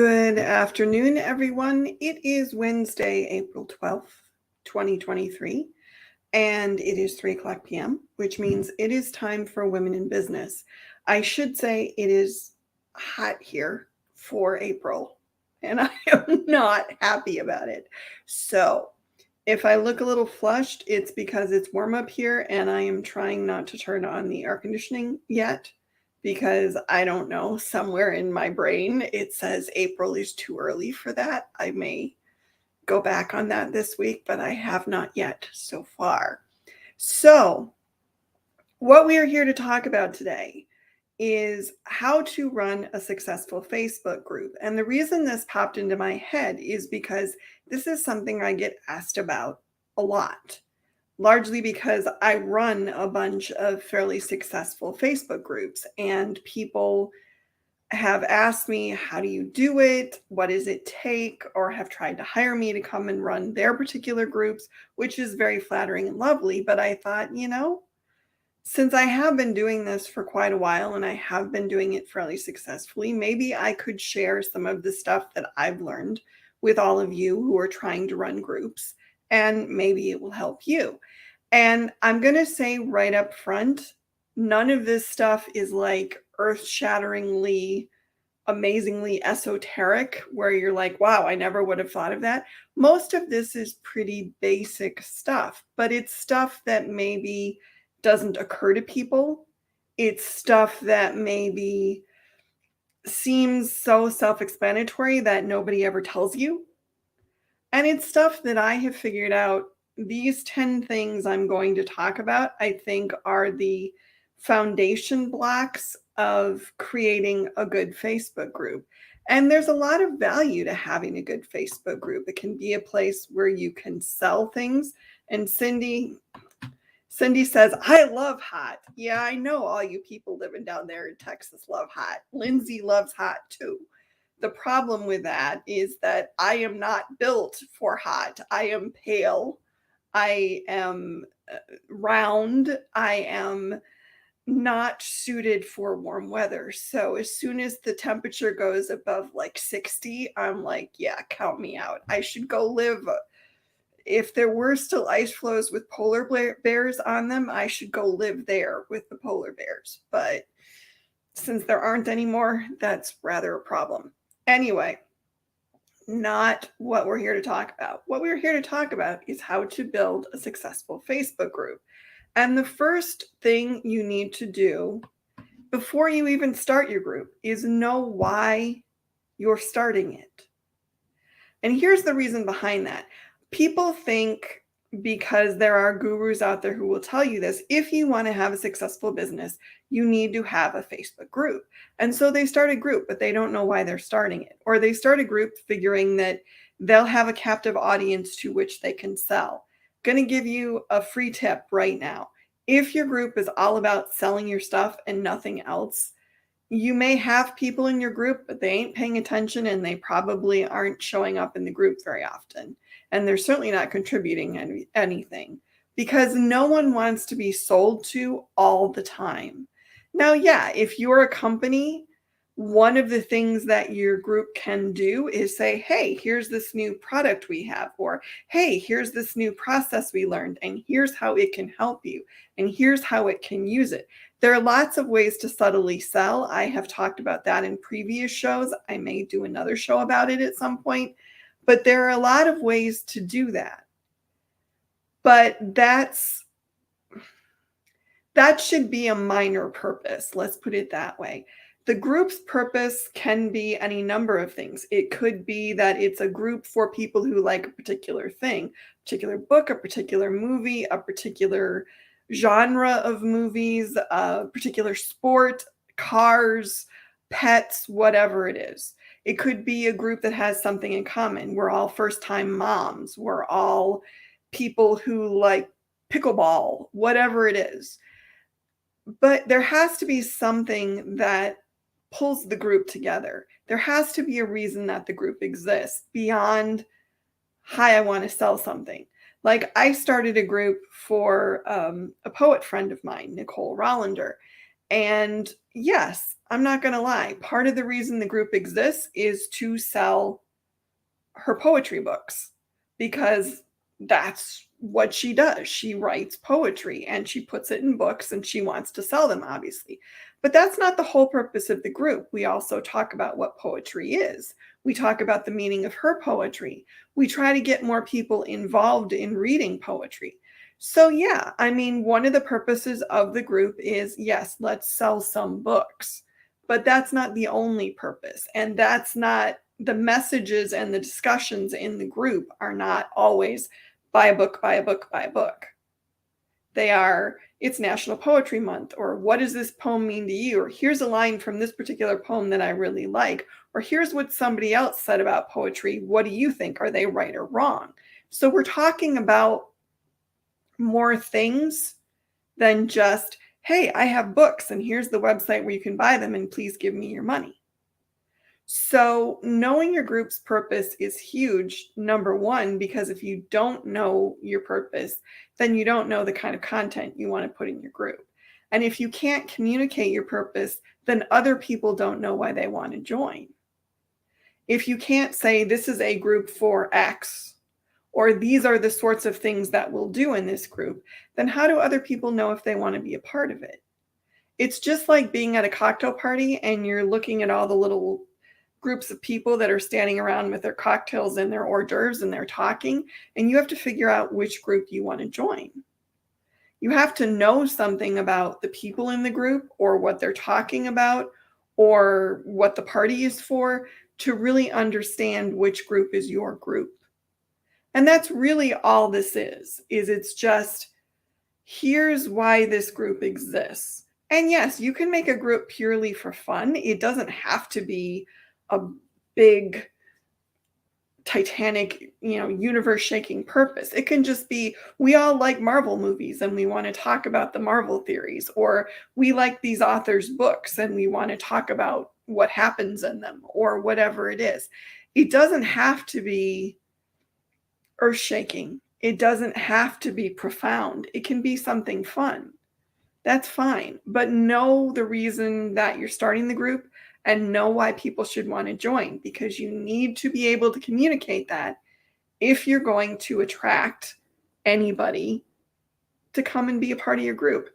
Good afternoon, everyone. It is Wednesday, April 12th, 2023, and it is 3 o'clock p.m., which means it is time for Women in Business. I should say it is hot here for April, and I am not happy about it. So, if I look a little flushed, it's because it's warm up here, and I am trying not to turn on the air conditioning yet because I don't know, somewhere in my brain it says April is too early for that. I may go back on that this week, but I have not yet so far. So, what we are here to talk about today is how to run a successful Facebook group. And the reason this popped into my head is because this is something I get asked about a lot, largely because I run a bunch of fairly successful Facebook groups, and people have asked me, how do you do it? What does it take? Or have tried to hire me to come and run their particular groups, which is very flattering and lovely. But I thought, since I have been doing this for quite a while and I have been doing it fairly successfully, maybe I could share some of the stuff that I've learned with all of you who are trying to run groups, and maybe it will help you. And I'm going to say right up front, none of this stuff is like earth-shatteringly, amazingly esoteric where you're like, wow, I never would have thought of that. Most of this is pretty basic stuff, but it's stuff that maybe doesn't occur to people. It's stuff that maybe seems so self-explanatory that nobody ever tells you. And it's stuff that I have figured out. These 10 things I'm going to talk about, I think, are the foundation blocks of creating a good Facebook group. And there's a lot of value to having a good Facebook group. It can be a place where you can sell things. And Cindy says, I love hot. Yeah, I know all you people living down there in Texas love hot. Lindsay loves hot too. The problem with that is that I am not built for hot. I am pale. I am round. I am not suited for warm weather. So as soon as the temperature goes above like 60, I'm like, yeah, count me out. I should go live. If there were still ice floes with polar bears on them, I should go live there with the polar bears. But since there aren't anymore, that's rather a problem. Anyway, not what we're here to talk about. What we're here to talk about is how to build a successful Facebook group. And the first thing you need to do before you even start your group is know why you're starting it. And here's the reason behind that. People think, because there are gurus out there who will tell you this, if you want to have a successful business, you need to have a Facebook group. And so they start a group, but they don't know why they're starting it. Or they start a group figuring that they'll have a captive audience to which they can sell. Going to give you a free tip right now. If your group is all about selling your stuff and nothing else, you may have people in your group, but they ain't paying attention and they probably aren't showing up in the group very often. And they're certainly not contributing anything, because no one wants to be sold to all the time. Now, yeah, if you're a company, one of the things that your group can do is say, hey, here's this new product we have, or hey, here's this new process we learned, and here's how it can help you, and here's how it can use it. There are lots of ways to subtly sell. I have talked about that in previous shows. I may do another show about it at some point, but there are a lot of ways to do that. But that should be a minor purpose. Let's put it that way. The group's purpose can be any number of things. It could be that it's a group for people who like a particular thing, a particular book, a particular movie, a particular genre of movies, a particular sport, cars, pets, whatever it is. It could be a group that has something in common. We're all first-time moms. We're all people who like pickleball, whatever it is. But there has to be something that pulls the group together. There has to be a reason that the group exists beyond, hi, I want to sell something. Like, I started a group for a poet friend of mine, Nicole Rollander, And yes, I'm not going to lie. Part of the reason the group exists is to sell her poetry books, because that's what she does. She writes poetry and she puts it in books and she wants to sell them, obviously. But that's not the whole purpose of the group. We also talk about what poetry is. We talk about the meaning of her poetry. We try to get more people involved in reading poetry. So, yeah, I mean, one of the purposes of the group is, yes, let's sell some books. But that's not the only purpose. And that's not the messages, and the discussions in the group are not always buy a book, buy a book, buy a book. They are, it's National Poetry Month, or what does this poem mean to you? Or here's a line from this particular poem that I really like. Or here's what somebody else said about poetry. What do you think? Are they right or wrong? So we're talking about more things than just, hey, I have books and here's the website where you can buy them and please give me your money. So knowing your group's purpose is huge, number one, because if you don't know your purpose, then you don't know the kind of content you want to put in your group. And if you can't communicate your purpose, then other people don't know why they want to join. If you can't say this is a group for X, or these are the sorts of things that we'll do in this group, then how do other people know if they want to be a part of it? It's just like being at a cocktail party and you're looking at all the little groups of people that are standing around with their cocktails and their hors d'oeuvres and they're talking, and you have to figure out which group you want to join. You have to know something about the people in the group, or what they're talking about, or what the party is for, to really understand which group is your group. And that's really all this is it's just, here's why this group exists. And yes, you can make a group purely for fun. It doesn't have to be a big titanic, universe shaking purpose. It can just be, we all like Marvel movies and we want to talk about the Marvel theories, or we like these authors' books and we want to talk about what happens in them, or whatever it is. It doesn't have to be earth shaking. It doesn't have to be profound. It can be something fun. That's fine. But know the reason that you're starting the group and know why people should want to join, because you need to be able to communicate that if you're going to attract anybody to come and be a part of your group.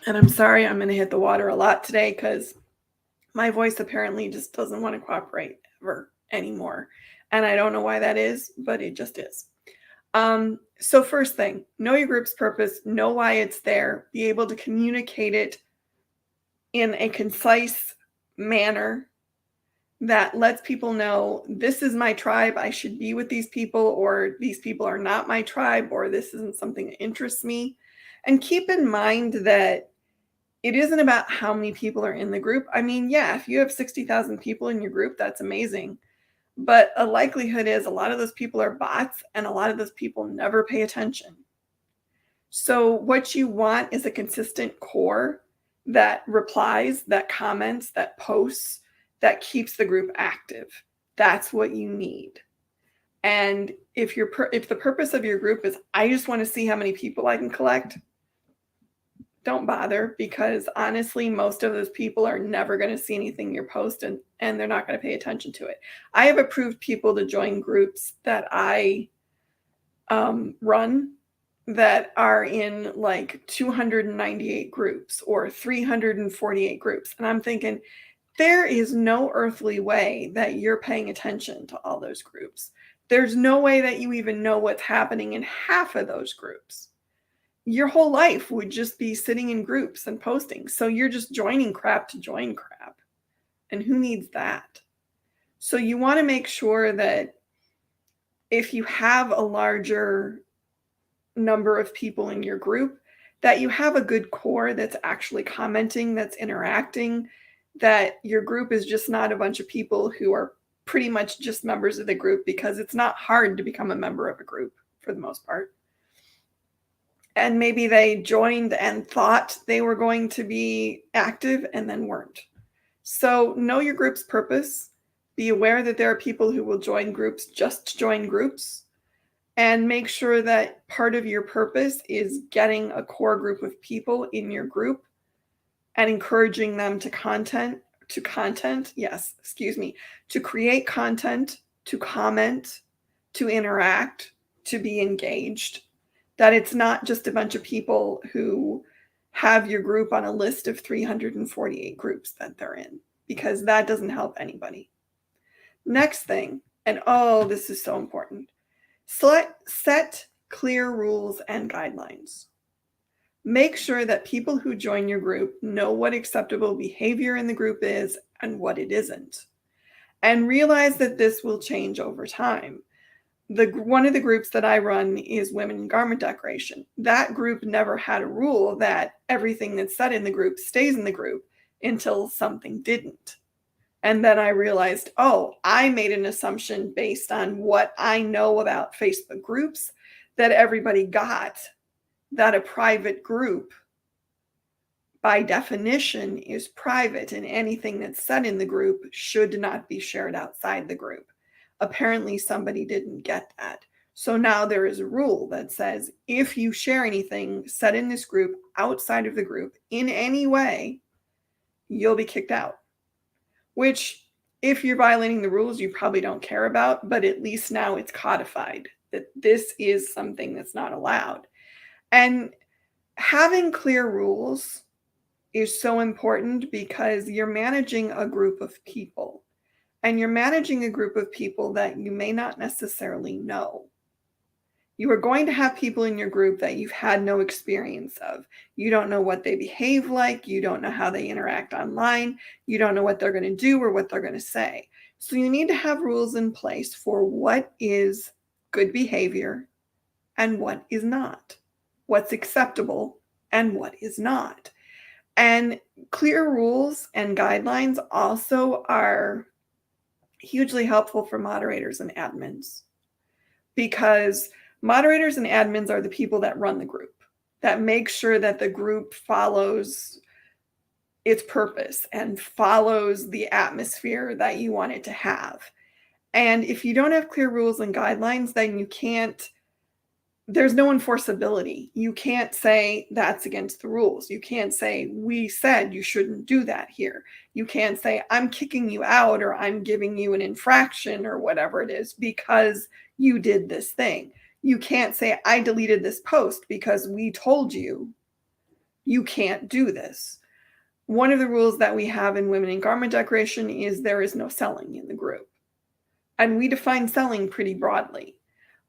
And I'm sorry, I'm going to hit the water a lot today because my voice apparently just doesn't want to cooperate ever anymore. And I don't know why that is, but it just is. So first thing, know your group's purpose, know why it's there, be able to communicate it in a concise manner that lets people know, this is my tribe, I should be with these people, or these people are not my tribe, or this isn't something that interests me. And keep in mind that it isn't about how many people are in the group. I mean, yeah, if you have 60,000 people in your group, that's amazing. But a likelihood is a lot of those people are bots, and a lot of those people never pay attention. So what you want is a consistent core that replies, that comments, that posts, that keeps the group active. That's what you need. And if the purpose of your group is, I just want to see how many people I can collect, don't bother, because honestly, most of those people are never going to see anything you post, and they're not going to pay attention to it. I have approved people to join groups that I run that are in like 298 groups or 348 groups. And I'm thinking, there is no earthly way that you're paying attention to all those groups. There's no way that you even know what's happening in half of those groups. Your whole life would just be sitting in groups and posting. So you're just joining crap to join crap. And who needs that? So you want to make sure that if you have a larger number of people in your group, that you have a good core that's actually commenting, that's interacting, that your group is just not a bunch of people who are pretty much just members of the group, because it's not hard to become a member of a group for the most part. And maybe they joined and thought they were going to be active and then weren't. So know your group's purpose. Be aware that there are people who will join groups just to join groups. and make sure that part of your purpose is getting a core group of people in your group and encouraging them to create content, to comment, to interact, to be engaged. That it's not just a bunch of people who have your group on a list of 348 groups that they're in, because that doesn't help anybody. Next thing, and oh, this is so important, set clear rules and guidelines. Make sure that people who join your group know what acceptable behavior in the group is and what it isn't. And realize that this will change over time. One of the groups that I run is Women in Garment Decoration. That group never had a rule that everything that's said in the group stays in the group until something didn't. And then I realized, oh, I made an assumption based on what I know about Facebook groups that everybody got, that a private group by definition is private, and anything that's said in the group should not be shared outside the group. Apparently somebody didn't get that. So now there is a rule that says if you share anything said in this group outside of the group in any way, you'll be kicked out. Which, if you're violating the rules, you probably don't care about, but at least now it's codified that this is something that's not allowed. And having clear rules is so important because you're managing a group of people, and you're managing a group of people that you may not necessarily know. You are going to have people in your group that you've had no experience of. You don't know what they behave like. You don't know how they interact online. You don't know what they're going to do or what they're going to say. So you need to have rules in place for what is good behavior and what is not, what's acceptable and what is not. And clear rules and guidelines also are hugely helpful for moderators and admins, because moderators and admins are the people that run the group, that make sure that the group follows its purpose and follows the atmosphere that you want it to have. And if you don't have clear rules and guidelines, then there's no enforceability. You can't say that's against the rules. You can't say, we said you shouldn't do that here. You can't say, I'm kicking you out, or I'm giving you an infraction, or whatever it is, because you did this thing. You can't say, I deleted this post because we told you you can't do this. One of the rules that we have in Women in Garment Decoration is there is no selling in the group. And we define selling pretty broadly.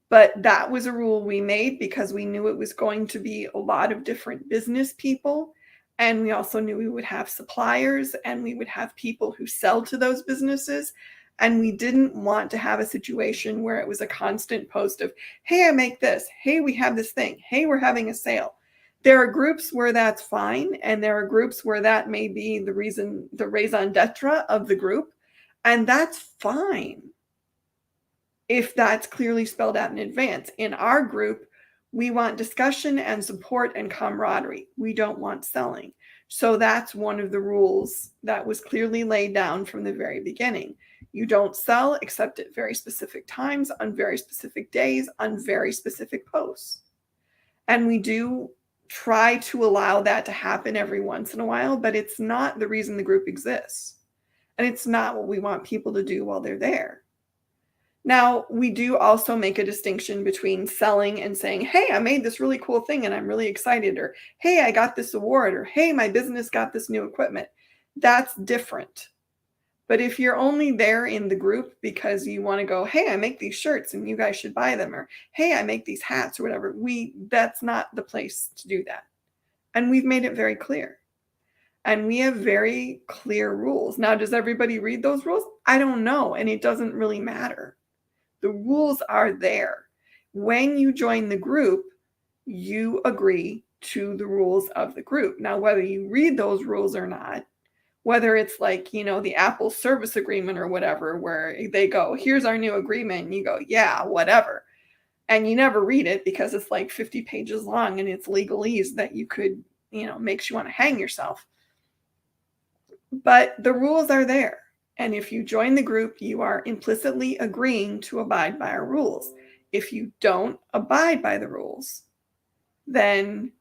But that was a rule we made because we knew it was going to be a lot of different business people. And we also knew we would have suppliers and we would have people who sell to those businesses. And we didn't want to have a situation where it was a constant post of, hey, I make this. Hey, we have this thing. Hey, we're having a sale. There are groups where that's fine. And there are groups where that may be the raison d'etre of the group. And that's fine if that's clearly spelled out in advance. In our group, we want discussion and support and camaraderie. We don't want selling. So that's one of the rules that was clearly laid down from the very beginning. You don't sell except at very specific times, on very specific days, on very specific posts. And we do try to allow that to happen every once in a while, but it's not the reason the group exists. And it's not what we want people to do while they're there. Now, we do also make a distinction between selling and saying, hey, I made this really cool thing and I'm really excited, or hey, I got this award, or hey, my business got this new equipment. That's different. But if you're only there in the group because you want to go, hey, I make these shirts and you guys should buy them, or hey, I make these hats or whatever, that's not the place to do that. And we've made it very clear. And we have very clear rules. Now, does everybody read those rules? I don't know. And it doesn't really matter. The rules are there. When you join the group, you agree to the rules of the group. Now, whether you read those rules or not, whether it's like, the Apple service agreement or whatever, where they go, here's our new agreement, and you go, yeah, whatever. And you never read it because it's like 50 pages long and it's legalese that you could, makes you want to hang yourself. But the rules are there. And if you join the group, you are implicitly agreeing to abide by our rules. If you don't abide by the rules, then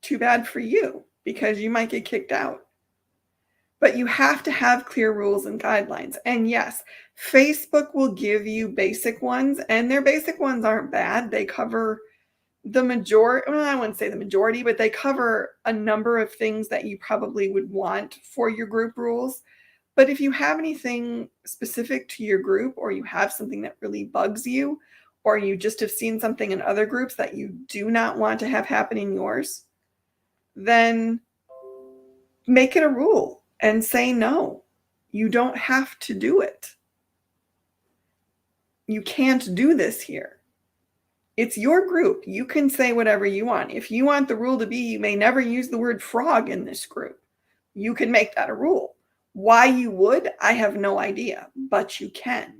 too bad for you, because you might get kicked out. But you have to have clear rules and guidelines. And yes, Facebook will give you basic ones, and their basic ones aren't bad. They cover the majority, well, I wouldn't say the majority, but they cover a number of things that you probably would want for your group rules. But if you have anything specific to your group, or you have something that really bugs you, or you just have seen something in other groups that you do not want to have happen in yours, then make it a rule and say no. You don't have to do it. You can't do this here. It's your group. You can say whatever you want. If you want the rule to be, you may never use the word frog in this group, you can make that a rule. Why you would, I have no idea, but you can.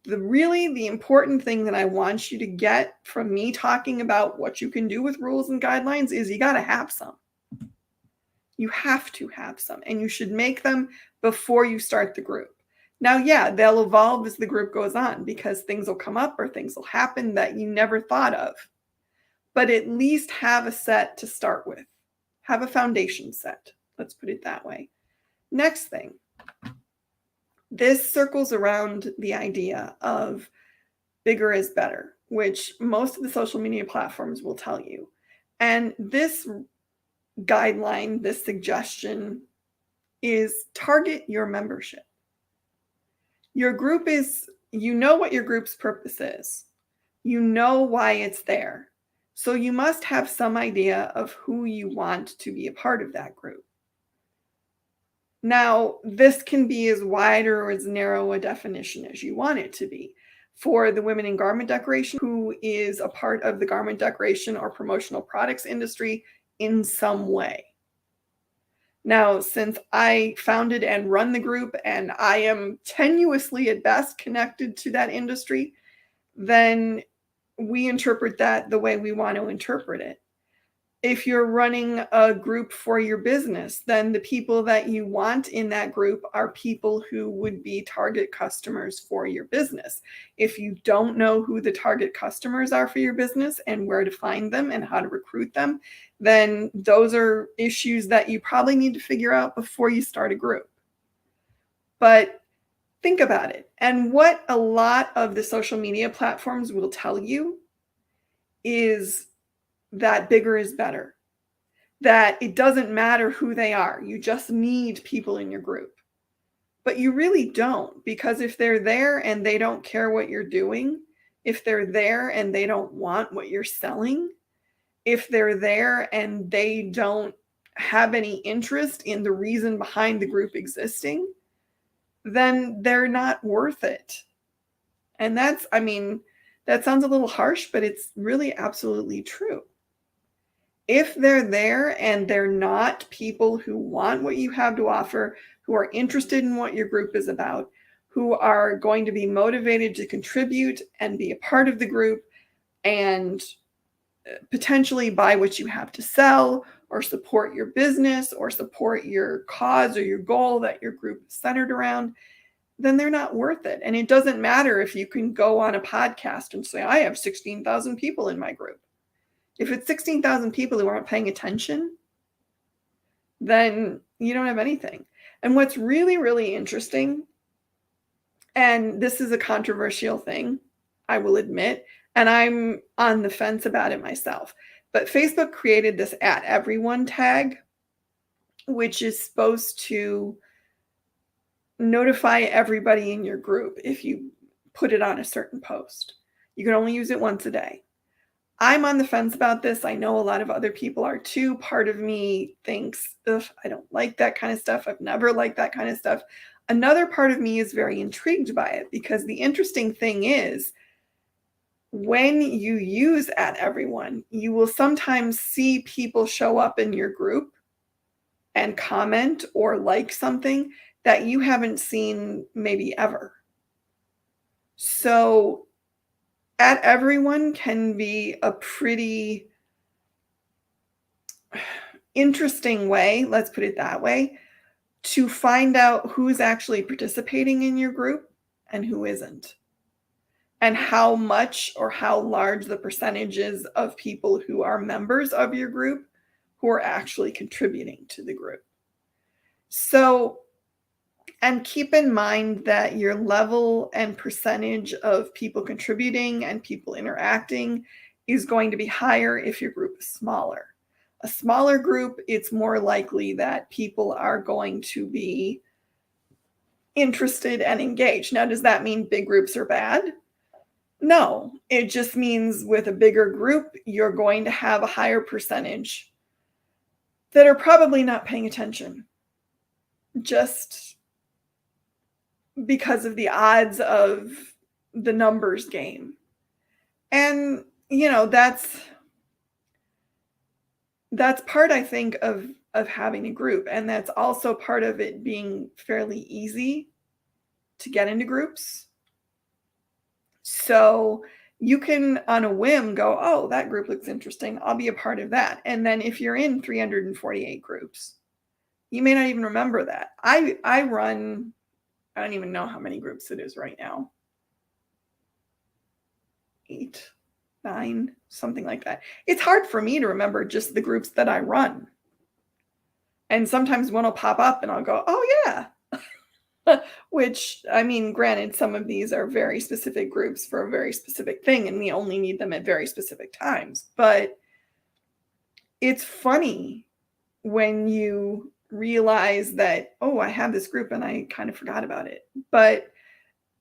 The important thing that I want you to get from me talking about what you can do with rules and guidelines is you got to have some. You have to have some, and you should make them before you start the group. Now, yeah, they'll evolve as the group goes on, because things will come up or things will happen that you never thought of. But at least have a set to start with. Have a foundation set. Let's put it that way. Next thing. This circles around the idea of bigger is better, which most of the social media platforms will tell you. And this guideline, this suggestion is target your membership. Your group is, you know what your group's purpose is. You know why it's there. So you must have some idea of who you want to be a part of that group. Now, this can be as wide or as narrow a definition as you want it to be. For the women in garment decoration, who is a part of the garment decoration or promotional products industry in some way. Now, since I founded and run the group, and I am tenuously at best connected to that industry, then we interpret that the way we want to interpret it. If you're running a group for your business, then the people that you want in that group are people who would be target customers for your business. If you don't know who the target customers are for your business and where to find them and how to recruit them, then those are issues that you probably need to figure out before you start a group. But think about it. And what a lot of the social media platforms will tell you is that bigger is better, that it doesn't matter who they are. You just need people in your group. But you really don't, because if they're there and they don't care what you're doing, if they're there and they don't want what you're selling, if they're there and they don't have any interest in the reason behind the group existing, then they're not worth it. And that's, I mean, that sounds a little harsh, but it's really absolutely true. If they're there and they're not people who want what you have to offer, who are interested in what your group is about, who are going to be motivated to contribute and be a part of the group and potentially buy what you have to sell or support your business or support your cause or your goal that your group is centered around, then they're not worth it. And it doesn't matter if you can go on a podcast and say, I have 16,000 people in my group. If it's 16,000 people who aren't paying attention, then you don't have anything. And what's really, really interesting, and this is a controversial thing, I will admit, and I'm on the fence about it myself, but Facebook created this @everyone tag, which is supposed to notify everybody in your group if you put it on a certain post. You can only use it once a day. I'm on the fence about this. I know a lot of other people are too. Part of me thinks, ugh, I don't like that kind of stuff. I've never liked that kind of stuff. Another part of me is very intrigued by it, because the interesting thing is when you use @everyone, you will sometimes see people show up in your group and comment or like something that you haven't seen maybe ever. So @everyone can be a pretty interesting way, let's put it that way, to find out who's actually participating in your group and who isn't. and how much or how large the percentage is of people who are members of your group who are actually contributing to the group. So, and keep in mind that your level and percentage of people contributing and people interacting is going to be higher if your group is smaller. A smaller group, it's more likely that people are going to be interested and engaged. Now, does that mean big groups are bad? No, it just means with a bigger group, you're going to have a higher percentage that are probably not paying attention, just because of the odds of the numbers game. And, that's part, I think, of having a group. And that's also part of it being fairly easy to get into groups. So you can, on a whim, go, oh, that group looks interesting. I'll be a part of that. And then if you're in 348 groups, you may not even remember that. I run, I don't even know how many groups it is right now. 8, 9, something like that. It's hard for me to remember just the groups that I run. And sometimes one will pop up and I'll go, oh, yeah. Which, I mean, granted, some of these are very specific groups for a very specific thing, and we only need them at very specific times. But it's funny when you realize that, oh, I have this group and I kind of forgot about it. But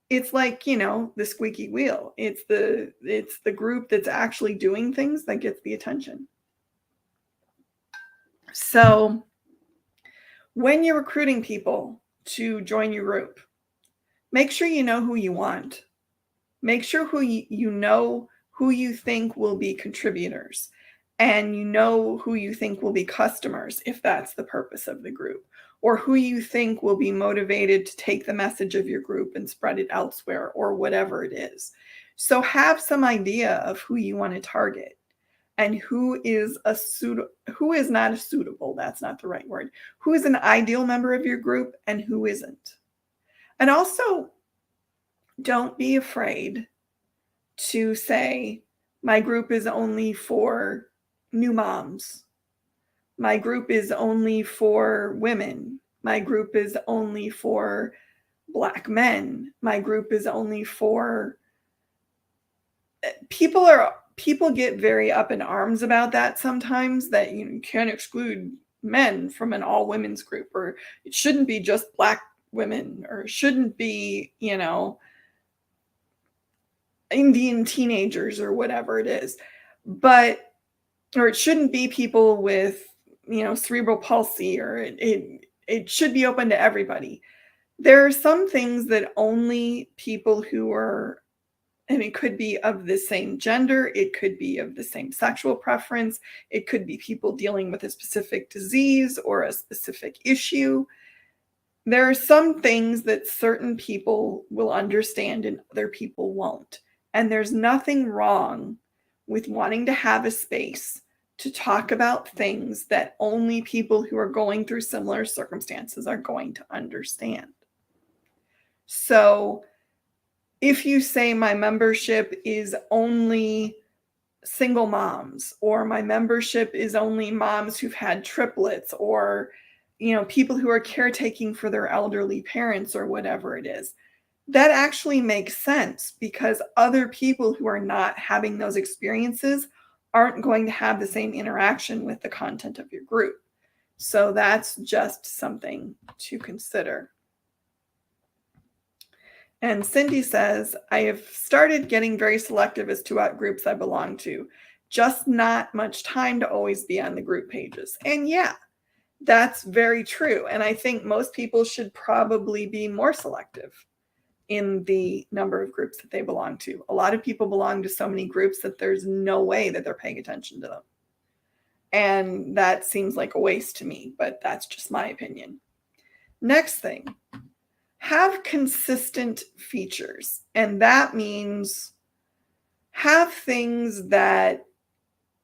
it's like, the squeaky wheel. It's the group that's actually doing things that gets the attention. So when you're recruiting people to join your group, make sure you know who you want. Make sure you know who you think will be contributors, and you know who you think will be customers, if that's the purpose of the group, or who you think will be motivated to take the message of your group and spread it elsewhere, or whatever it is. So have some idea of who you want to target and who is not a suitable, that's not the right word, who is an ideal member of your group and who isn't. And also, don't be afraid to say, my group is only for new moms. My group is only for women. My group is only for Black men. My group is only for people get very up in arms about that sometimes, that you can't exclude men from an all women's group, or it shouldn't be just Black women, or it shouldn't be, Indian teenagers or whatever it is. Or it shouldn't be people with, cerebral palsy, or it should be open to everybody. There are some things that only people who are, and it could be of the same gender, it could be of the same sexual preference, it could be people dealing with a specific disease or a specific issue. There are some things that certain people will understand and other people won't. And there's nothing wrong with wanting to have a space to talk about things that only people who are going through similar circumstances are going to understand. So if you say my membership is only single moms, or my membership is only moms who've had triplets, or people who are caretaking for their elderly parents, or whatever it is, that actually makes sense, because other people who are not having those experiences aren't going to have the same interaction with the content of your group. So that's just something to consider. And Cindy says, I have started getting very selective as to what groups I belong to. Just not much time to always be on the group pages. And yeah, that's very true. And I think most people should probably be more selective in the number of groups that they belong to. A lot of people belong to so many groups that there's no way that they're paying attention to them. And that seems like a waste to me, but that's just my opinion. Next thing, have consistent features. And that means have things that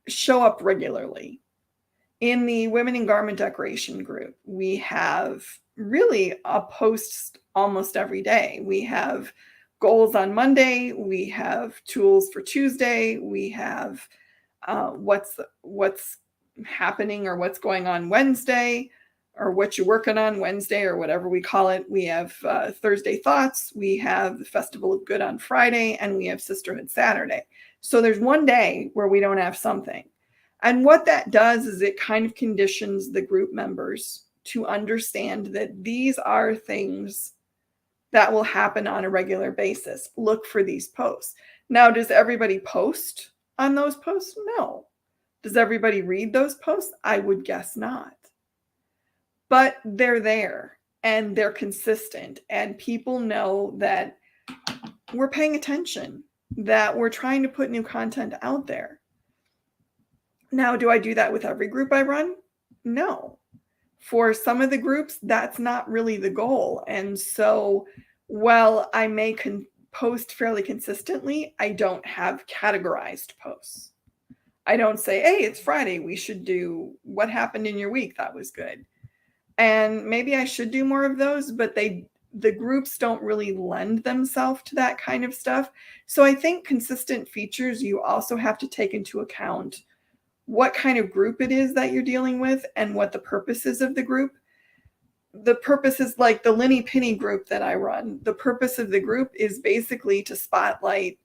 show up regularly. In the Women in Garment Decoration group, we have really a post almost every day. We have goals on Monday. We have tools for Tuesday. We have what's happening or what's going on Wednesday, or what you're working on Wednesday, or whatever we call it. We have Thursday Thoughts. We have the Festival of Good on Friday, and we have Sisterhood Saturday. So there's one day where we don't have something. And what that does is it kind of conditions the group members to understand that these are things that will happen on a regular basis. Look for these posts. Now, does everybody post on those posts? No. Does everybody read those posts? I would guess not. But they're there and they're consistent, and people know that we're paying attention, that we're trying to put new content out there. Now, do I do that with every group I run? No. For some of the groups, that's not really the goal. And so, while I may post fairly consistently, I don't have categorized posts. I don't say, hey, it's Friday, we should do what happened in your week. That was good. And maybe I should do more of those, but the groups don't really lend themselves to that kind of stuff. So I think consistent features, you also have to take into account what kind of group it is that you're dealing with and what the purpose is of the group. The purpose is like the Linny Penny group that I run. The purpose of the group is basically to spotlight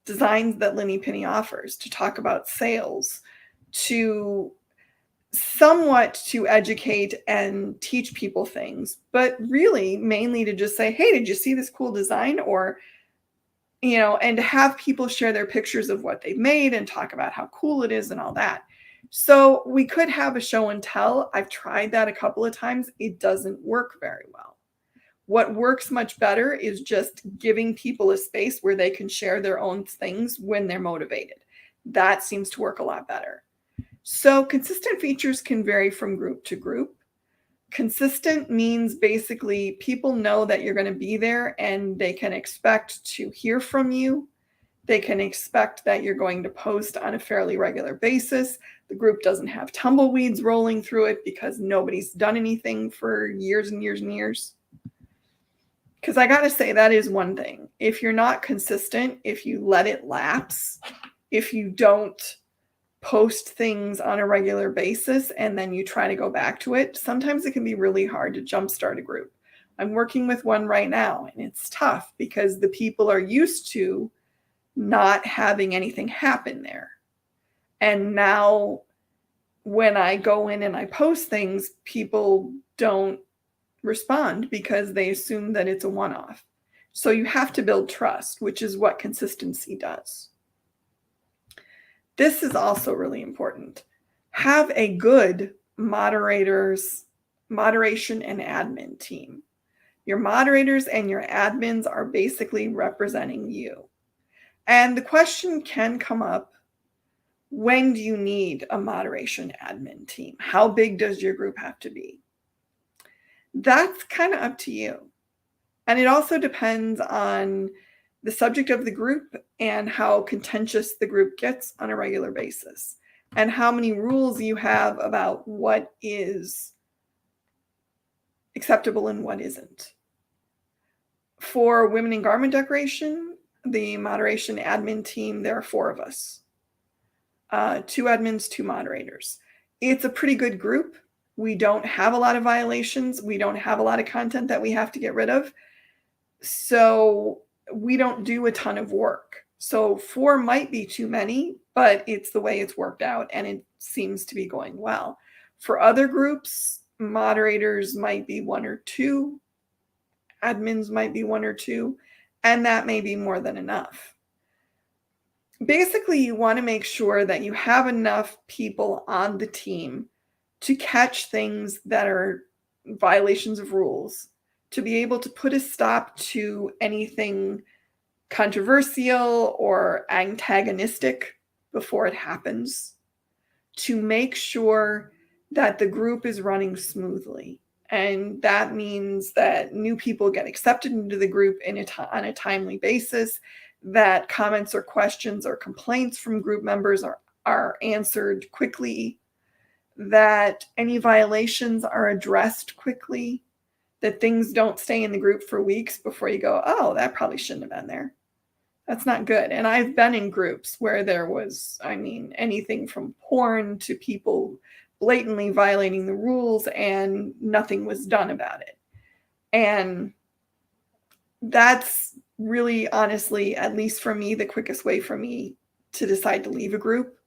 designs that Linny Penny offers, to talk about sales, to somewhat to educate and teach people things, but really mainly to just say, hey, did you see this cool design? Or, and to have people share their pictures of what they've made and talk about how cool it is and all that. So we could have a show and tell. I've tried that a couple of times. It doesn't work very well. What works much better is just giving people a space where they can share their own things when they're motivated. That seems to work a lot better. So consistent features can vary from group to group. Consistent means basically people know that you're going to be there and they can expect to hear from you. They can expect that you're going to post on a fairly regular basis. The group doesn't have tumbleweeds rolling through it because nobody's done anything for years and years and years. Because I got to say, that is one thing. If you're not consistent, if you let it lapse, if you don't post things on a regular basis and then you try to go back to it, sometimes it can be really hard to jumpstart a group. I'm working with one right now, and it's tough because the people are used to not having anything happen there. And now when I go in and I post things, people don't respond because they assume that it's a one-off. So you have to build trust, which is what consistency does. This is also really important. Have a good moderation and admin team. Your moderators and your admins are basically representing you. And the question can come up, when do you need a moderation admin team? How big does your group have to be? That's kind of up to you. And it also depends on the subject of the group and how contentious the group gets on a regular basis, and how many rules you have about what is acceptable and what isn't. For Women in Garment Decoration, the moderation admin team, there are 4 of us. 2 admins, 2 moderators. It's a pretty good group. We don't have a lot of violations. We don't have a lot of content that we have to get rid of. So we don't do a ton of work. So 4 might be too many, but it's the way it's worked out and it seems to be going well. For other groups, moderators might be 1 or 2, admins might be 1 or 2, and that may be more than enough. Basically, you want to make sure that you have enough people on the team to catch things that are violations of rules, to be able to put a stop to anything controversial or antagonistic before it happens, to make sure that the group is running smoothly. And that means that new people get accepted into the group on a timely basis, that comments or questions or complaints from group members are answered quickly, that any violations are addressed quickly, that things don't stay in the group for weeks before you go, oh, that probably shouldn't have been there. That's not good. And I've been in groups where there was, anything from porn to people blatantly violating the rules and nothing was done about it. And that's really, honestly, at least for me, the quickest way for me to decide to leave a group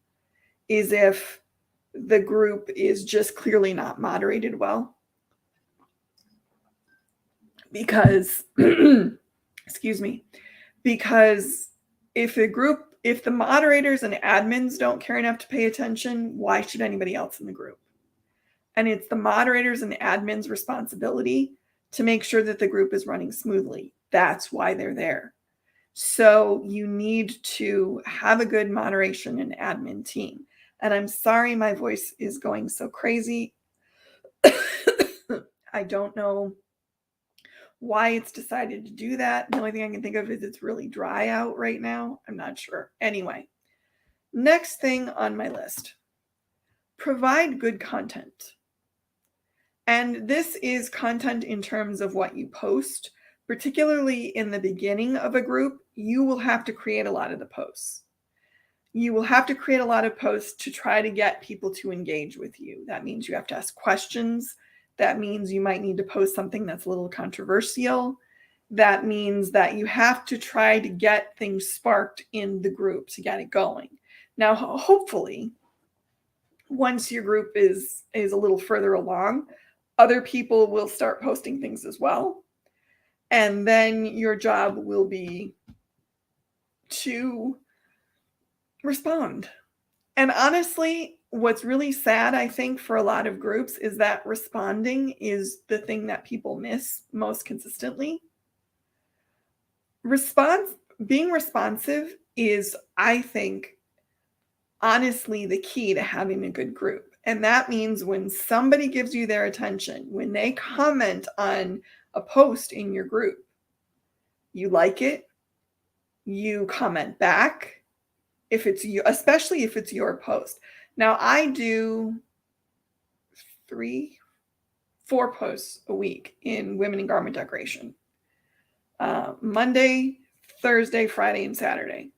is if the group is just clearly not moderated well. Because, excuse me, because if the moderators and admins don't care enough to pay attention, why should anybody else in the group? And it's the moderators and admins' responsibility to make sure that the group is running smoothly. That's why they're there. So you need to have a good moderation and admin team. And I'm sorry my voice is going so crazy. I don't know why it's decided to do that. The only thing I can think of is it's really dry out right now. I'm not sure. Anyway, next thing on my list, provide good content. And this is content in terms of what you post. Particularly in the beginning of a group, you will have to create a lot of the posts. You will have to create a lot of posts to try to get people to engage with you. That means you have to ask questions. That means you might need to post something that's a little controversial. That means that you have to try to get things sparked in the group to get it going. Now, hopefully, once your group is a little further along, other people will start posting things as well. And then your job will be to respond. And honestly, what's really sad, I think, for a lot of groups is that responding is the thing that people miss most consistently. Being responsive is, I think, honestly the key to having a good group. And that means when somebody gives you their attention, when they comment on a post in your group, you like it, you comment back, if it's you, especially if it's your post. Now I do 4 posts a week in women in garment decoration. Monday, Thursday, Friday, and Saturday.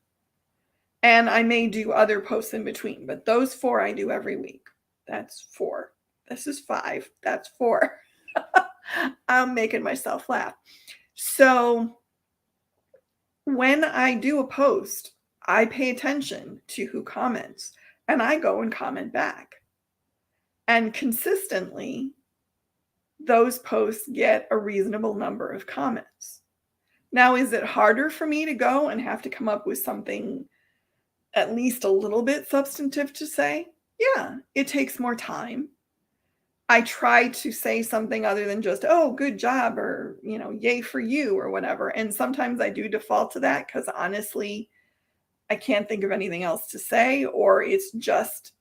And I may do other posts in between, but those 4 I do every week. That's 4. This is 5. That's 4. I'm making myself laugh. So when I do a post, I pay attention to who comments and I go and comment back. And consistently, those posts get a reasonable number of comments. Now, is it harder for me to go and have to come up with something at least a little bit substantive to say? Yeah, it takes more time. I try to say something other than just, oh, good job, or, yay for you, or whatever. And sometimes I do default to that because honestly, I can't think of anything else to say, or it's just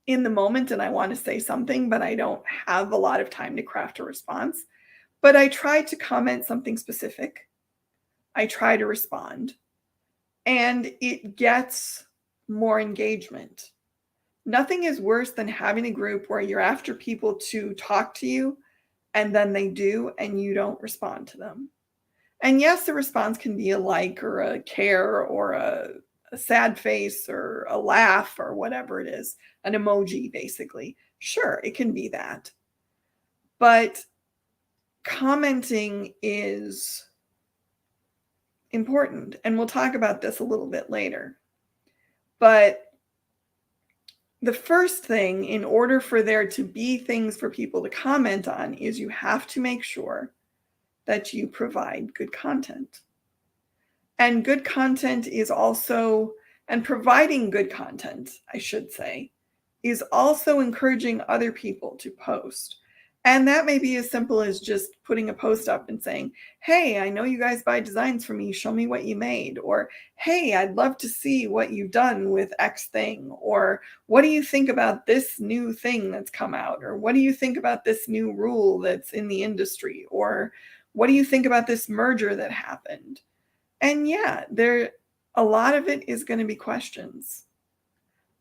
in the moment and I want to say something, but I don't have a lot of time to craft a response. But I try to comment something specific. I try to respond, and it gets more engagement. Nothing is worse than having a group where you're after people to talk to you and then they do and you don't respond to them. And yes, the response can be a like or a care or a sad face or a laugh or whatever it is, an emoji basically. Sure, it can be that. But commenting is important, and we'll talk about this a little bit later. But the first thing, in order for there to be things for people to comment on, is you have to make sure that you provide good content. And good content is also, and providing good content, I should say, is also encouraging other people to post. And that may be as simple as just putting a post up and saying, hey, I know you guys buy designs from me. Show me what you made. Or, hey, I'd love to see what you've done with X thing. Or, what do you think about this new thing that's come out? Or, what do you think about this new rule that's in the industry? Or, what do you think about this merger that happened? And yeah, a lot of it is going to be questions.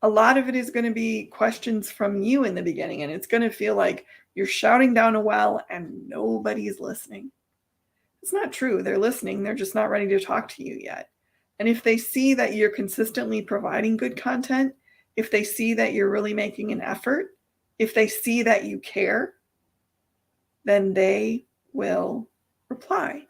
A lot of it is going to be questions from you in the beginning, and it's going to feel like you're shouting down a well and nobody's listening. It's not true. They're listening. They're just not ready to talk to you yet. And if they see that you're consistently providing good content, if they see that you're really making an effort, if they see that you care, then they will reply.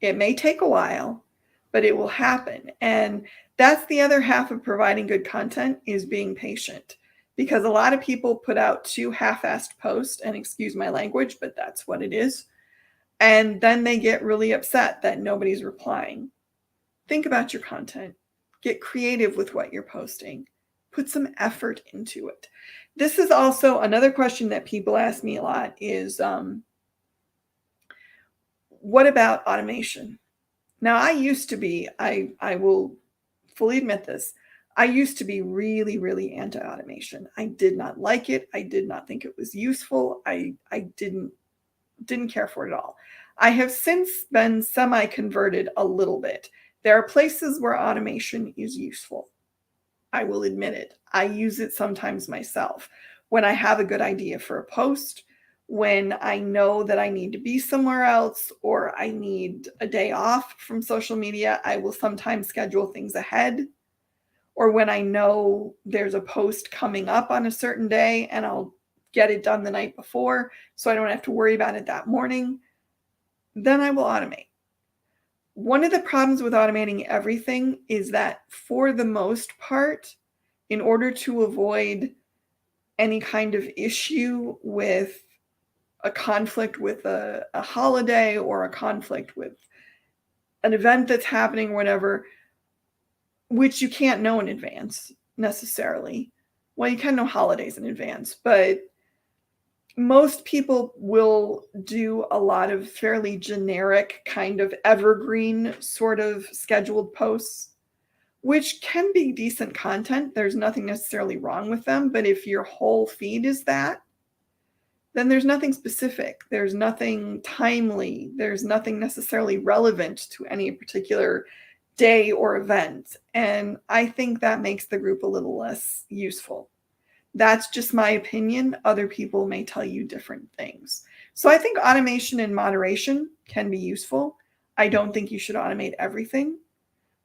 It may take a while, but it will happen. And that's the other half of providing good content, is being patient. Because a lot of people put out 2 half-assed posts, and excuse my language, but that's what it is. And then they get really upset that nobody's replying. Think about your content. Get creative with what you're posting. Put some effort into it. This is also another question that people ask me a lot is, what about automation? Now, I used to be, I will fully admit this, I used to be really, really anti-automation. I did not like it. I did not think it was useful. I didn't care for it at all. I have since been semi-converted a little bit. There are places where automation is useful. I will admit it. I use it sometimes myself. When I have a good idea for a post, when I know that I need to be somewhere else, or I need a day off from social media, I will sometimes schedule things ahead. Or when I know there's a post coming up on a certain day and I'll get it done the night before so I don't have to worry about it that morning, then I will automate. One of the problems with automating everything is that, for the most part, in order to avoid any kind of issue with a conflict with a holiday, or a conflict with an event that's happening or whatever, which you can't know in advance necessarily. Well, you can know holidays in advance, but most people will do a lot of fairly generic, kind of evergreen sort of scheduled posts, which can be decent content. There's nothing necessarily wrong with them. But if your whole feed is that, then there's nothing specific. There's nothing timely. There's nothing necessarily relevant to any particular day or event. And I think that makes the group a little less useful. That's just my opinion. Other people may tell you different things. So I think automation in moderation can be useful. I don't think you should automate everything.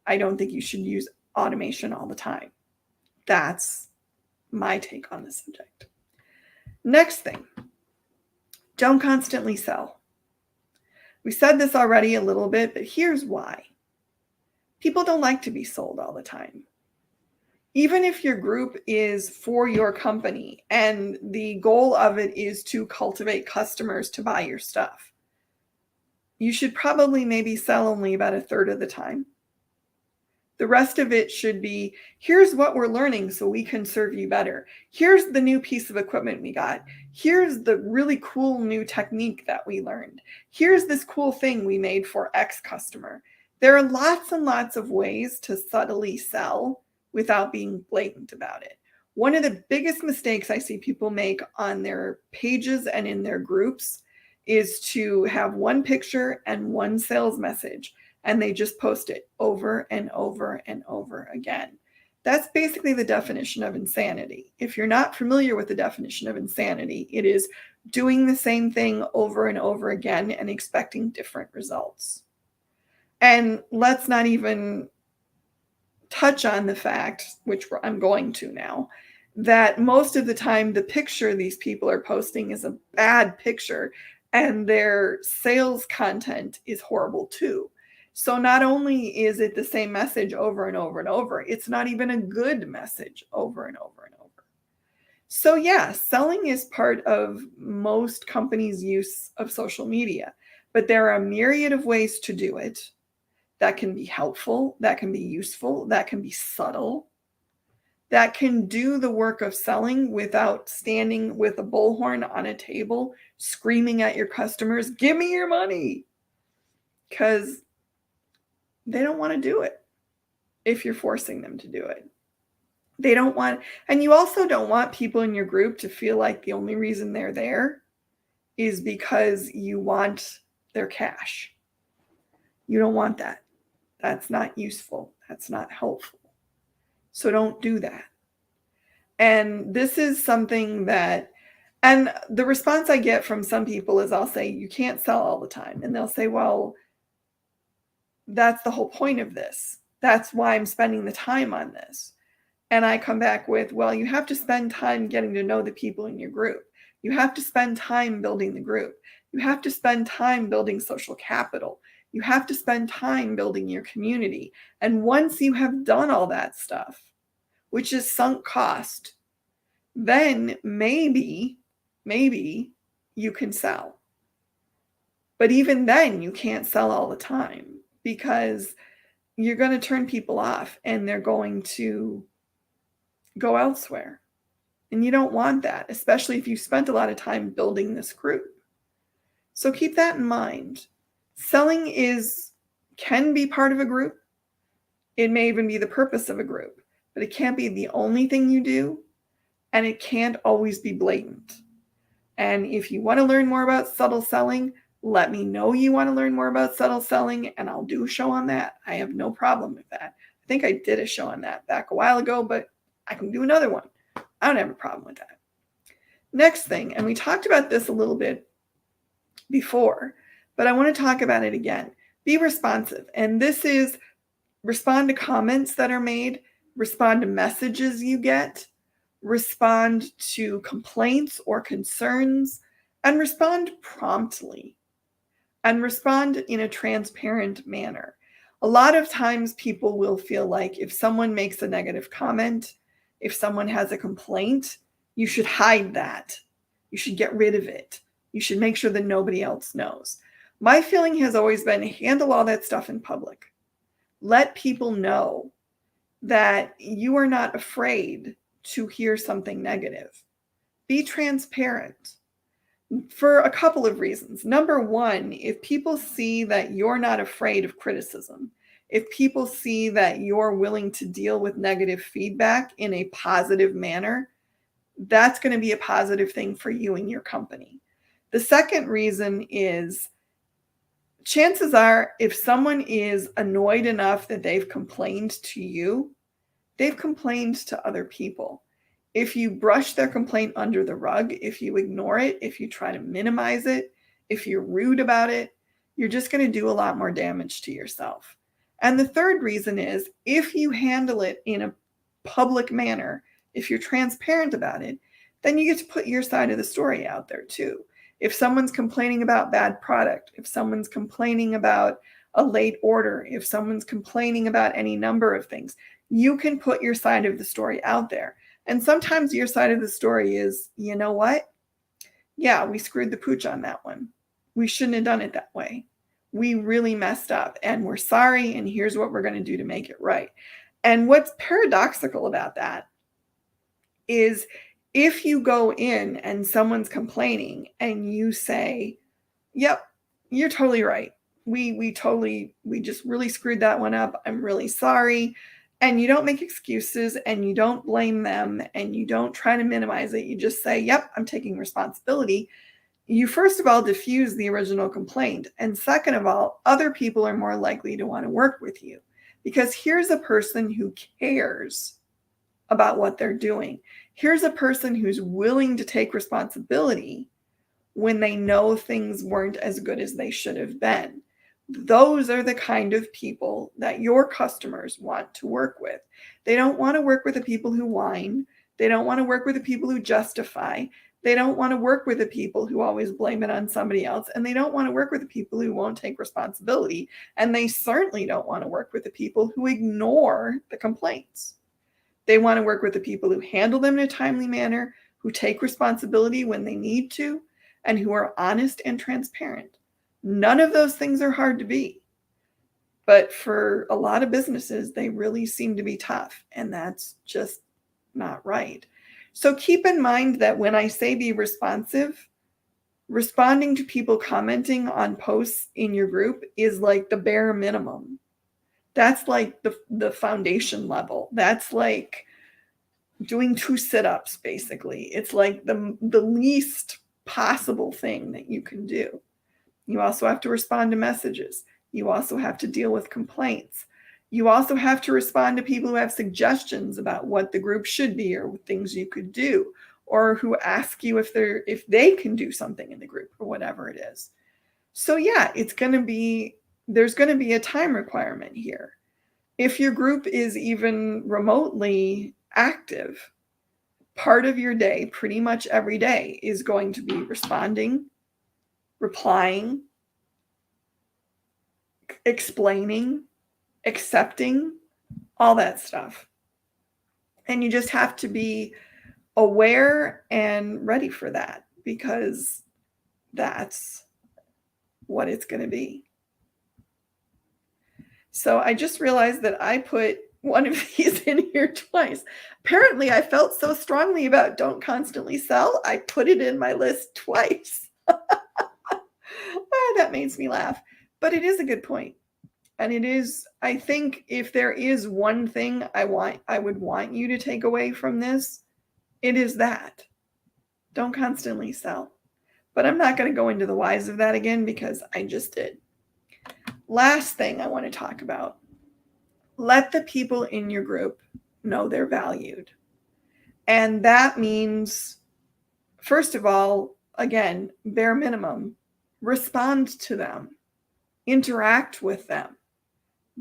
I don't think you should use automation all the time. That's my take on the subject. Next thing, don't constantly sell. We said this already a little bit, but here's why. People don't like to be sold all the time. Even if your group is for your company and the goal of it is to cultivate customers to buy your stuff, you should probably maybe sell only about a third of the time. The rest of it should be, here's what we're learning so we can serve you better. Here's the new piece of equipment we got. Here's the really cool new technique that we learned. Here's this cool thing we made for X customer. There are lots and lots of ways to subtly sell without being blatant about it. One of the biggest mistakes I see people make on their pages and in their groups is to have one picture and one sales message, and they just post it over and over and over again. That's basically the definition of insanity. If you're not familiar with the definition of insanity, it is doing the same thing over and over again and expecting different results. And let's not even touch on the fact, which I'm going to now, that most of the time the picture these people are posting is a bad picture, and their sales content is horrible too. So not only is it the same message over and over and over, it's not even a good message over and over and over. So yeah, selling is part of most companies' use of social media, but there are a myriad of ways to do it that can be helpful, that can be useful, that can be subtle, that can do the work of selling without standing with a bullhorn on a table, screaming at your customers, give me your money, because they don't want to do it if you're forcing them to do it. They don't want, and you also don't want people in your group to feel like the only reason they're there is because you want their cash. You don't want that. That's not useful. That's not helpful. So don't do that. And this is something that, and the response I get from some people is I'll say, you can't sell all the time. And they'll say, well, that's the whole point of this. That's why I'm spending the time on this. And I come back with, well, you have to spend time getting to know the people in your group. You have to spend time building the group. You have to spend time building social capital. You have to spend time building your community. And once you have done all that stuff, which is sunk cost, then maybe you can sell. But even then, you can't sell all the time because you're going to turn people off and they're going to go elsewhere. And you don't want that, especially if you spent a lot of time building this group. So keep that in mind. Selling can be part of a group. It may even be the purpose of a group, but it can't be the only thing you do, and it can't always be blatant. And if you want to learn more about subtle selling, let me know you want to learn more about subtle selling, and I'll do a show on that. I have no problem with that. I think I did a show on that back a while ago, but I can do another one. I don't have a problem with that. Next thing, and we talked about this a little bit before, but I want to talk about it again. Be responsive. And this is respond to comments that are made, respond to messages you get, respond to complaints or concerns, and respond promptly, and respond in a transparent manner. A lot of times people will feel like if someone makes a negative comment, if someone has a complaint, you should hide that. You should get rid of it. You should make sure that nobody else knows. My feeling has always been handle all that stuff in public. Let people know that you are not afraid to hear something negative. Be transparent for a couple of reasons. Number one, if people see that you're not afraid of criticism, if people see that you're willing to deal with negative feedback in a positive manner, that's going to be a positive thing for you and your company. The second reason is chances are if someone is annoyed enough that they've complained to you, they've complained to other people. If you brush their complaint under the rug, if you ignore it, if you try to minimize it, if you're rude about it, you're just going to do a lot more damage to yourself. And the third reason is if you handle it in a public manner, if you're transparent about it, then you get to put your side of the story out there too. If someone's complaining about bad product, if someone's complaining about a late order, if someone's complaining about any number of things, you can put your side of the story out there. And sometimes your side of the story is, you know what? Yeah, we screwed the pooch on that one. We shouldn't have done it that way. We really messed up and we're sorry, and here's what we're going to do to make it right. And what's paradoxical about that is if you go in and someone's complaining and you say, yep, you're totally right. We just really screwed that one up. I'm really sorry. And you don't make excuses and you don't blame them and you don't try to minimize it. You just say, yep, I'm taking responsibility. You first of all diffuse the original complaint. And second of all, other people are more likely to want to work with you because here's a person who cares about what they're doing. Here's a person who's willing to take responsibility when they know things weren't as good as they should have been. Those are the kind of people that your customers want to work with. They don't want to work with the people who whine. They don't want to work with the people who justify. They don't want to work with the people who always blame it on somebody else. And they don't want to work with the people who won't take responsibility. And they certainly don't want to work with the people who ignore the complaints. They want to work with the people who handle them in a timely manner, who take responsibility when they need to, and who are honest and transparent. None of those things are hard to be. But for a lot of businesses, they really seem to be tough, and that's just not right. So keep in mind that when I say be responsive, responding to people commenting on posts in your group is like the bare minimum. That's like the foundation level. That's like doing 2 sit-ups, basically. It's like the least possible thing that you can do. You also have to respond to messages. You also have to deal with complaints. You also have to respond to people who have suggestions about what the group should be or things you could do, or who ask you if they can do something in the group or whatever it is. So yeah, there's going to be a time requirement here. If your group is even remotely active, part of your day, pretty much every day, is going to be responding, replying, explaining, accepting, all that stuff. And you just have to be aware and ready for that, because that's what it's going to be. So I just realized that I put one of these in here twice. Apparently, I felt so strongly about don't constantly sell, I put it in my list twice. That makes me laugh. But it is a good point. And it is, I think, if there is one thing I would want you to take away from this, it is that. Don't constantly sell. But I'm not going to go into the whys of that again because I just did. Last thing I want to talk about. Let the people in your group know they're valued. And that means, first of all, again, bare minimum, respond to them, interact with them,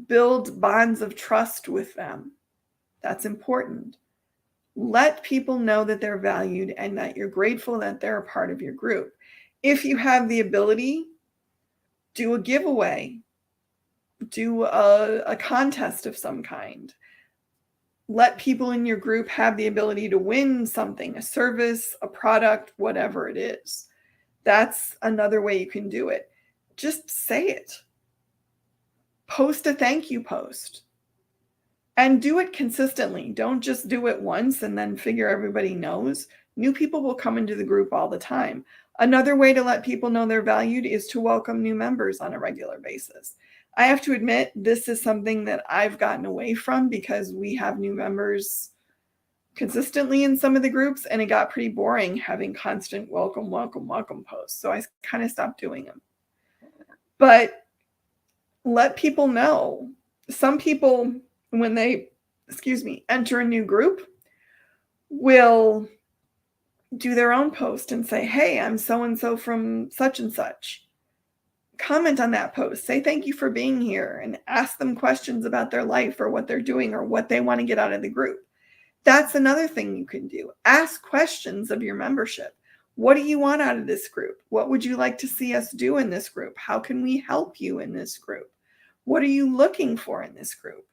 build bonds of trust with them. That's important. Let people know that they're valued and that you're grateful that they're a part of your group. If you have the ability, do a giveaway, do a contest of some kind. Let people in your group have the ability to win something, a service, a product, whatever it is. That's another way you can do it. Just say it. Post a thank you post. And do it consistently. Don't just do it once and then figure everybody knows. New people will come into the group all the time. Another way to let people know they're valued is to welcome new members on a regular basis. I have to admit, this is something that I've gotten away from because we have new members consistently in some of the groups, and it got pretty boring having constant welcome, welcome, welcome posts. So I kind of stopped doing them. But let people know. Some people, when they, enter a new group, will do their own post and say, hey, I'm so-and-so from such and such. Comment on that post. Say thank you for being here and ask them questions about their life or what they're doing or what they want to get out of the group. That's another thing you can do. Ask questions of your membership. What do you want out of this group? What would you like to see us do in this group? How can we help you in this group? What are you looking for in this group?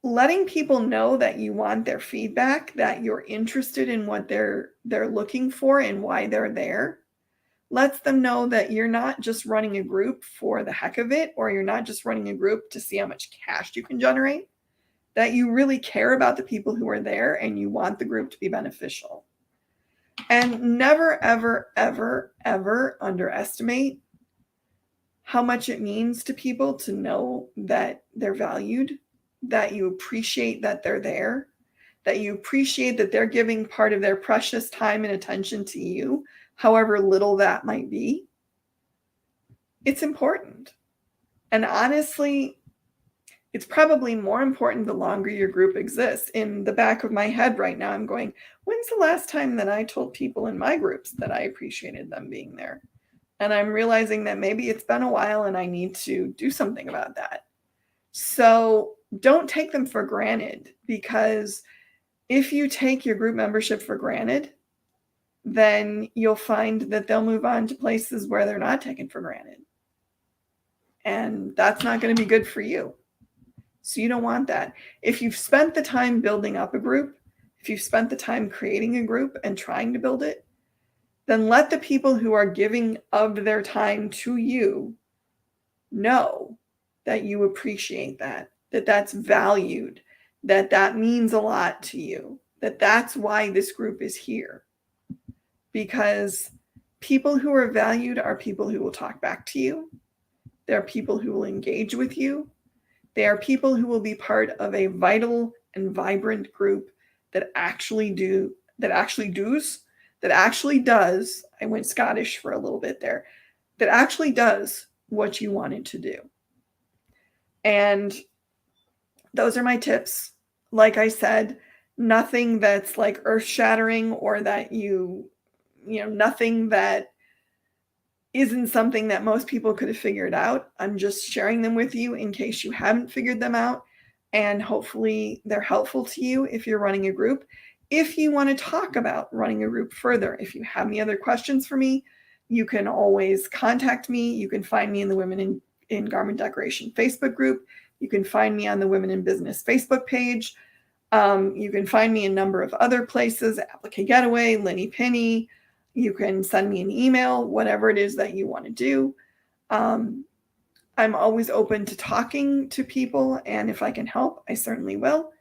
Letting people know that you want their feedback, that you're interested in what they're looking for and why they're there, lets them know that you're not just running a group for the heck of it, or you're not just running a group to see how much cash you can generate, that you really care about the people who are there and you want the group to be beneficial. And never, ever, ever, ever underestimate how much it means to people to know that they're valued, that you appreciate that they're there, that you appreciate that they're giving part of their precious time and attention to you, however little that might be. It's important. And honestly, it's probably more important the longer your group exists. In the back of my head right now, I'm going, when's the last time that I told people in my groups that I appreciated them being there? And I'm realizing that maybe it's been a while and I need to do something about that. So don't take them for granted, because if you take your group membership for granted, then you'll find that they'll move on to places where they're not taken for granted. And that's not going to be good for you. So you don't want that. If you've spent the time building up a group, if you've spent the time creating a group and trying to build it, then let the people who are giving of their time to you know that you appreciate that, that that's valued, that that means a lot to you, that that's why this group is here. Because people who are valued are people who will talk back to you. They're people who will engage with you. They are people who will be part of a vital and vibrant group that actually does, I went Scottish for a little bit there, that actually does what you want it to do. And those are my tips. Like I said, nothing that's like earth-shattering or that nothing that isn't something that most people could have figured out. I'm just sharing them with you in case you haven't figured them out. And hopefully they're helpful to you if you're running a group. If you want to talk about running a group further, if you have any other questions for me, you can always contact me. You can find me in the Women in Garment Decoration Facebook group. You can find me on the Women in Business Facebook page. You can find me a number of other places, Applique Getaway, Linny Penny. You can send me an email, whatever it is that you want to do. I'm always open to talking to people, and if I can help, I certainly will.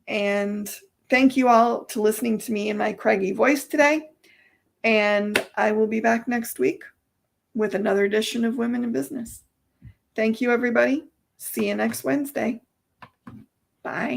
And thank you all to listening to me in my craggy voice today. And I will be back next week with another edition of Women in Business. Thank you, everybody. See you next Wednesday. Bye.